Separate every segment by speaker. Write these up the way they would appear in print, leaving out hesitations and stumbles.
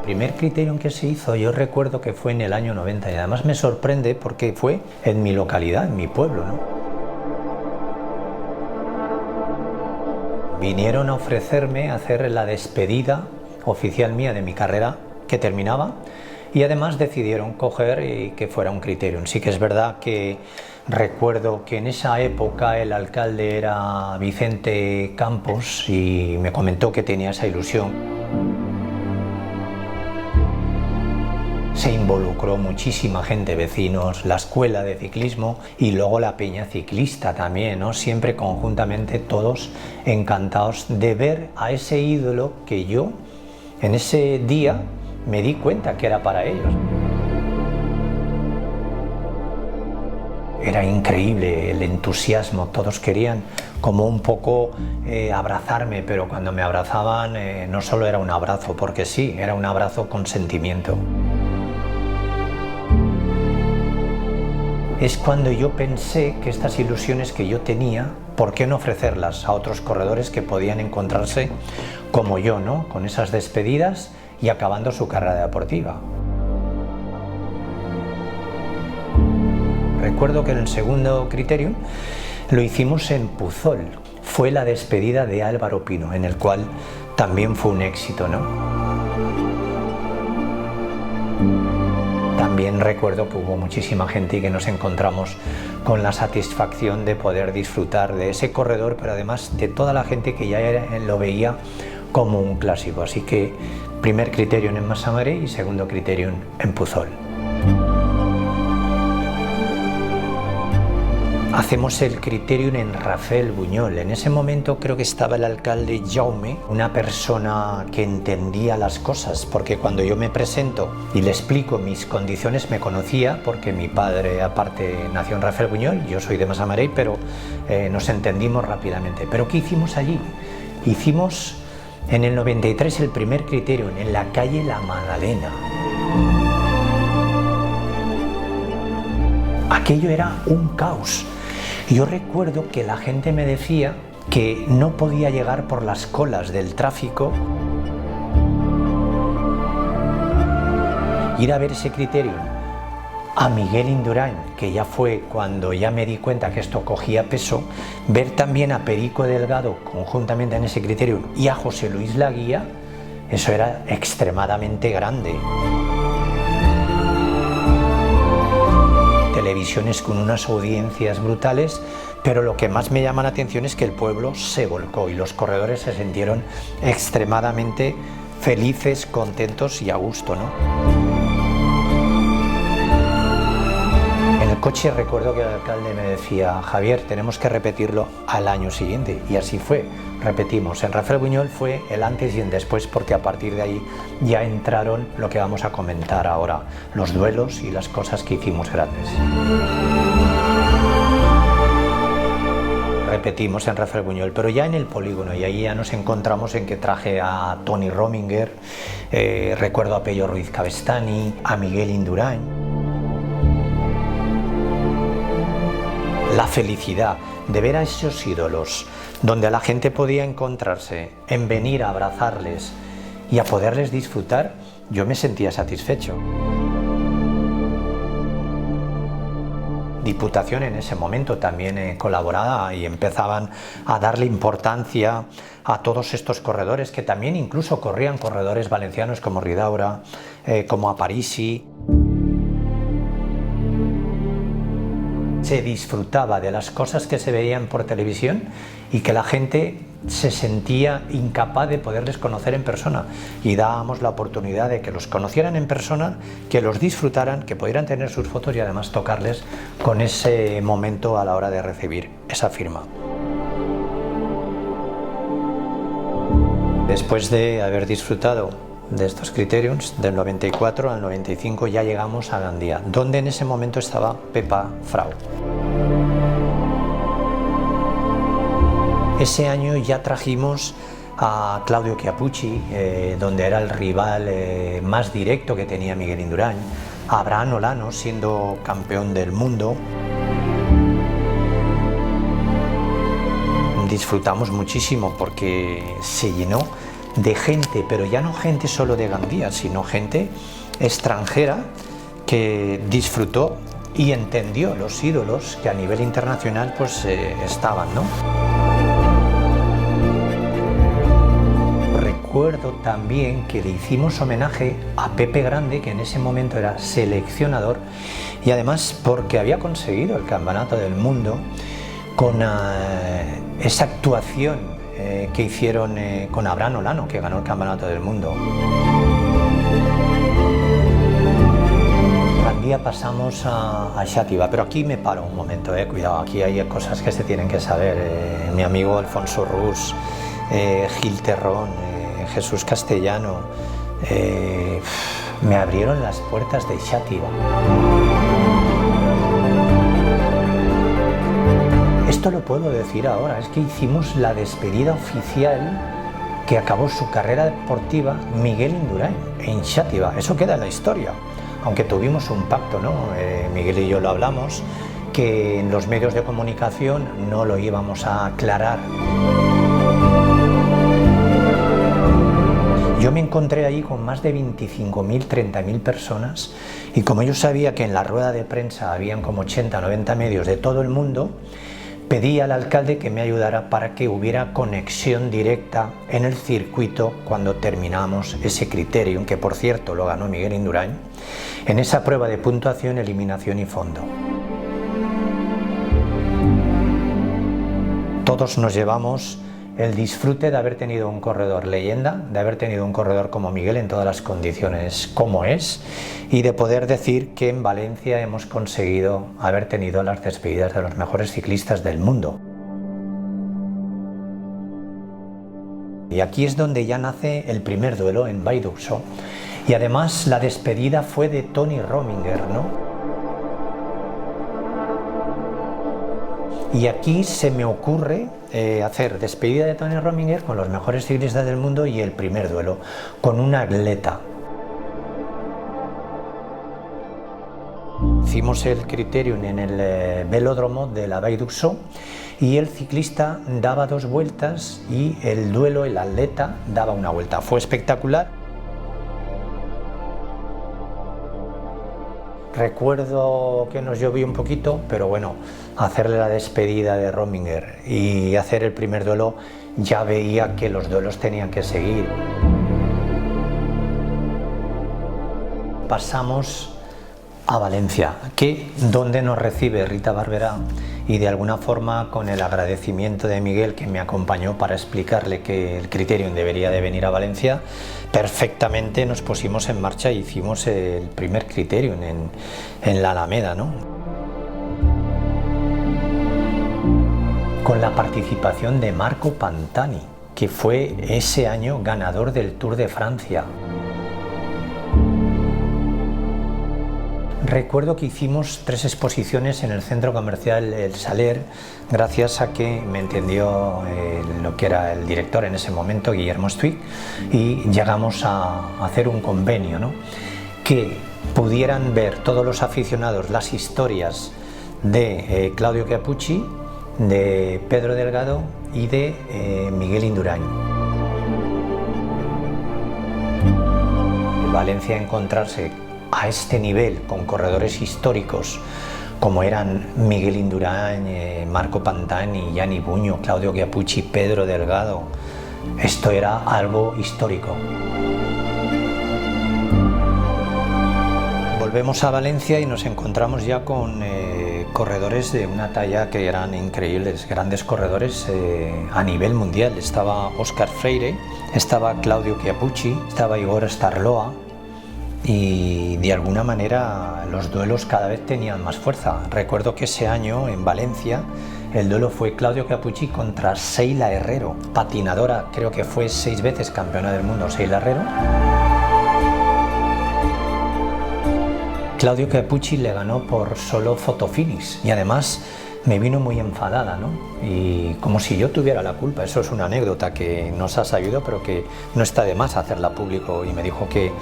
Speaker 1: primer criterium que se hizo, yo recuerdo que fue en el año 90 y además me sorprende porque fue en mi localidad, en mi pueblo, ¿no? Vinieron a ofrecerme hacer la despedida oficial mía de mi carrera que terminaba y además decidieron coger y que fuera un criterium. Sí que es verdad que recuerdo que en esa época el alcalde era Vicente Campos y me comentó que tenía esa ilusión. Se involucró muchísima gente, vecinos, la escuela de ciclismo y luego la peña ciclista también, ¿no? Siempre conjuntamente todos encantados de ver a ese ídolo que yo en ese día me di cuenta que era para ellos. Era increíble el entusiasmo, todos querían como un poco abrazarme, pero cuando me abrazaban no solo era un abrazo, porque sí, era un abrazo con sentimiento. Es cuando yo pensé que estas ilusiones que yo tenía, ¿por qué no ofrecerlas a otros corredores que podían encontrarse como yo, ¿no? Con esas despedidas y acabando su carrera deportiva? Recuerdo que en el segundo criterium lo hicimos en Puzol. Fue la despedida de Álvaro Pino, en el cual también fue un éxito, ¿no? También recuerdo que hubo muchísima gente y que nos encontramos con la satisfacción de poder disfrutar de ese corredor, pero además de toda la gente que ya lo veía como un clásico. Así que primer criterium en Massamaré y segundo criterium en Puzol. Hacemos el criterium en Rafael Buñol. En ese momento creo que estaba el alcalde Jaume, una persona que entendía las cosas, porque cuando yo me presento y le explico mis condiciones me conocía, porque mi padre aparte nació en Rafael Buñol, yo soy de Massamaré, pero nos entendimos rápidamente. ¿Pero qué hicimos allí? Hicimos en el 93 el primer criterium en la calle La Magdalena. Aquello era un caos. Yo recuerdo que la gente me decía que no podía llegar por las colas del tráfico. Ir a ver ese criterium a Miguel Indurain, que ya fue cuando ya me di cuenta que esto cogía peso, ver también a Perico Delgado conjuntamente en ese criterium y a José Luis Laguía, eso era extremadamente grande. Televisiones con unas audiencias brutales, pero lo que más me llama la atención es que el pueblo se volcó y los corredores se sintieron extremadamente felices, contentos y a gusto, ¿no? En el coche recuerdo que el alcalde me decía: Javier, tenemos que repetirlo al año siguiente, y así fue. Repetimos, en Rafael Buñol fue el antes y el después, porque a partir de ahí ya entraron lo que vamos a comentar ahora, los duelos y las cosas que hicimos grandes. Repetimos en Rafael Buñol, pero ya en el polígono, y ahí ya nos encontramos en que traje a Tony Rominger, recuerdo a Pello Ruiz Cabestany, a Miguel Indurain. La felicidad de ver a esos ídolos, donde la gente podía encontrarse, en venir a abrazarles y a poderles disfrutar, yo me sentía satisfecho. Diputación en ese momento también colaboraba y empezaban a darle importancia a todos estos corredores que también incluso corrían corredores valencianos como Ridaura, como Aparici. Se disfrutaba de las cosas que se veían por televisión y que la gente se sentía incapaz de poderles conocer en persona, y dábamos la oportunidad de que los conocieran en persona, que los disfrutaran, que pudieran tener sus fotos y además tocarles con ese momento a la hora de recibir esa firma. Después de haber disfrutado de estos criteriums, del 94 al 95 ya llegamos a Gandía, donde en ese momento estaba Pepa Frau. Ese año ya trajimos a Claudio Chiappucci, donde era el rival más directo que tenía Miguel Indurain, a Abraham Olano siendo campeón del mundo. Disfrutamos muchísimo porque se llenó de gente, pero ya no gente solo de Gandía, sino gente extranjera que disfrutó y entendió los ídolos que a nivel internacional pues estaban, ¿no? Recuerdo también que le hicimos homenaje a Pepe Grande, que en ese momento era seleccionador, y además porque había conseguido el Campeonato del Mundo con esa actuación que hicieron con Abraham Olano, que ganó el Campeonato del Mundo. Gandía pasamos a Xàtiva, pero aquí me paro un momento, cuidado, aquí hay cosas que se tienen que saber. Mi amigo Alfonso Rus, Gil Terrón, Jesús Castellano, me abrieron las puertas de Xàtiva. Esto lo puedo decir ahora, es que hicimos la despedida oficial que acabó su carrera deportiva Miguel Indurain en Xàtiva. Eso queda en la historia, aunque tuvimos un pacto, ¿no? Miguel y yo lo hablamos, que en los medios de comunicación no lo íbamos a aclarar. Yo me encontré allí con más de 25.000, 30.000 personas y como yo sabía que en la rueda de prensa habían como 80, 90 medios de todo el mundo, pedí al alcalde que me ayudara para que hubiera conexión directa en el circuito cuando terminamos ese criterium, que por cierto lo ganó Miguel Indurain, en esa prueba de puntuación, eliminación y fondo. Todos nos llevamos el disfrute de haber tenido un corredor leyenda, de haber tenido un corredor como Miguel en todas las condiciones como es, y de poder decir que en Valencia hemos conseguido haber tenido las despedidas de los mejores ciclistas del mundo. Y aquí es donde ya nace el primer duelo en Vall d'Uixó, y además la despedida fue de Tony Rominger, ¿no? Y aquí se me ocurre hacer despedida de Tony Rominger con los mejores ciclistas del mundo y el primer duelo con un atleta. Hicimos el criterium en el velódromo de la Vall d'Uixó y el ciclista daba 2 vueltas y el duelo, el atleta, daba 1 vuelta. Fue espectacular. Recuerdo que nos llovió un poquito, pero bueno, hacerle la despedida de Rominger y hacer el primer duelo, ya veía que los duelos tenían que seguir. Pasamos a Valencia, donde nos recibe Rita Barberá, y de alguna forma con el agradecimiento de Miguel, que me acompañó para explicarle que el criterium debería de venir a Valencia, perfectamente nos pusimos en marcha e hicimos el primer criterium en la Alameda, ¿no? Con la participación de Marco Pantani, que fue ese año ganador del Tour de Francia. Recuerdo que hicimos 3 exposiciones en el centro comercial El Saler, gracias a que me entendió lo que era el director en ese momento, Guillermo Stuic, y llegamos a hacer un convenio, ¿no? Que pudieran ver todos los aficionados las historias de Claudio Chiappucci, de Pedro Delgado y de Miguel Indurain. En Valencia encontrarse a este nivel con corredores históricos como eran Miguel Indurain, Marco Pantani, Gianni Bugno, Claudio Chiappucci, Pedro Delgado, esto era algo histórico. Volvemos a Valencia y nos encontramos ya con corredores de una talla que eran increíbles, grandes corredores a nivel mundial. Estaba Óscar Freire, estaba Claudio Chiappucci, estaba Igor Starloa, y de alguna manera los duelos cada vez tenían más fuerza. Recuerdo que ese año en Valencia el duelo fue Claudio Chiappucci contra Sheila Herrero, patinadora, creo que fue 6 veces campeona del mundo Sheila Herrero. Claudio Chiappucci le ganó por solo fotofinish y además me vino muy enfadada, ¿no? Y como si yo tuviera la culpa. Eso es una anécdota que no se ha sabido, pero que no está de más hacerla público, y me dijo que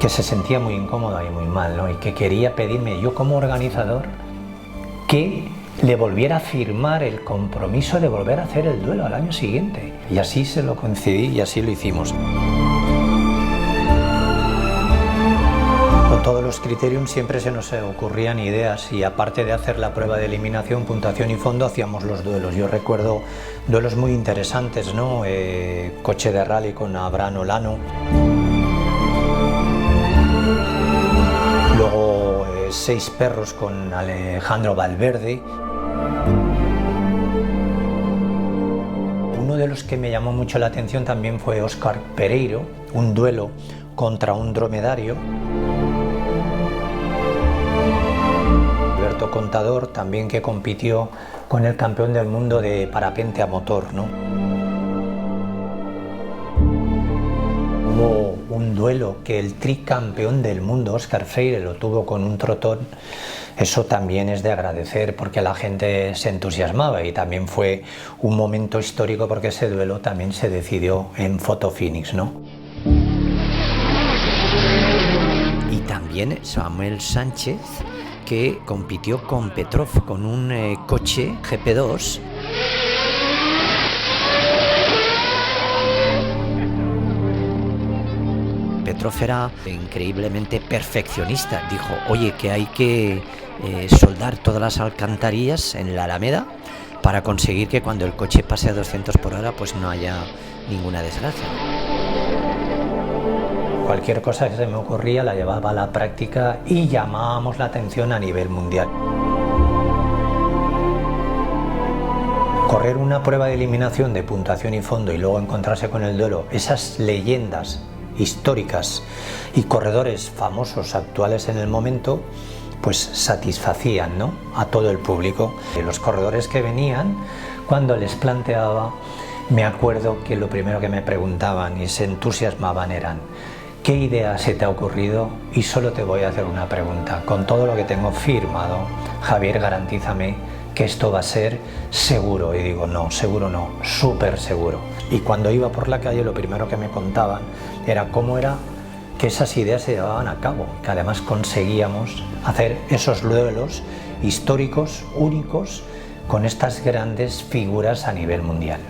Speaker 1: se sentía muy incómoda y muy mal, ¿no? Y que quería pedirme yo como organizador que le volviera a firmar el compromiso de volver a hacer el duelo al año siguiente. Y así se lo concedí y así lo hicimos. Con todos los criteriums siempre se nos ocurrían ideas y aparte de hacer la prueba de eliminación, puntuación y fondo, hacíamos los duelos. Yo recuerdo duelos muy interesantes, ¿no? Coche de rally con Abraham Olano. Luego 6 perros con Alejandro Valverde. Uno de los que me llamó mucho la atención también fue Óscar Pereiro, un duelo contra un dromedario. Alberto Contador también, que compitió con el campeón del mundo de parapente a motor, ¿no? Hubo un duelo que el tricampeón del mundo, Óscar Freire, lo tuvo con un trotón. Eso también es de agradecer porque la gente se entusiasmaba y también fue un momento histórico porque ese duelo también se decidió en Fotofinish, ¿no?
Speaker 2: Y también Samuel Sánchez, que compitió con Petrov con un coche GP2. Petrov era increíblemente perfeccionista. Dijo, oye, que hay que soldar todas las alcantarillas en la Alameda para conseguir que cuando el coche pase a 200 por hora pues no haya ninguna desgracia.
Speaker 1: Cualquier cosa que se me ocurría la llevaba a la práctica y llamábamos la atención a nivel mundial. Correr una prueba de eliminación de puntuación y fondo y luego encontrarse con el duelo, esas leyendas históricas y corredores famosos actuales en el momento, pues satisfacían, ¿no?, a todo el público. Los corredores que venían, cuando les planteaba, me acuerdo que lo primero que me preguntaban y se entusiasmaban eran: ¿qué idea se te ha ocurrido? Y solo te voy a hacer una pregunta. Con todo lo que tengo firmado, Javier, garantízame que esto va a ser seguro. Y digo, no, seguro no, súper seguro. Y cuando iba por la calle, lo primero que me contaban era cómo era que esas ideas se llevaban a cabo, que además conseguíamos hacer esos duelos históricos, únicos, con estas grandes figuras a nivel mundial.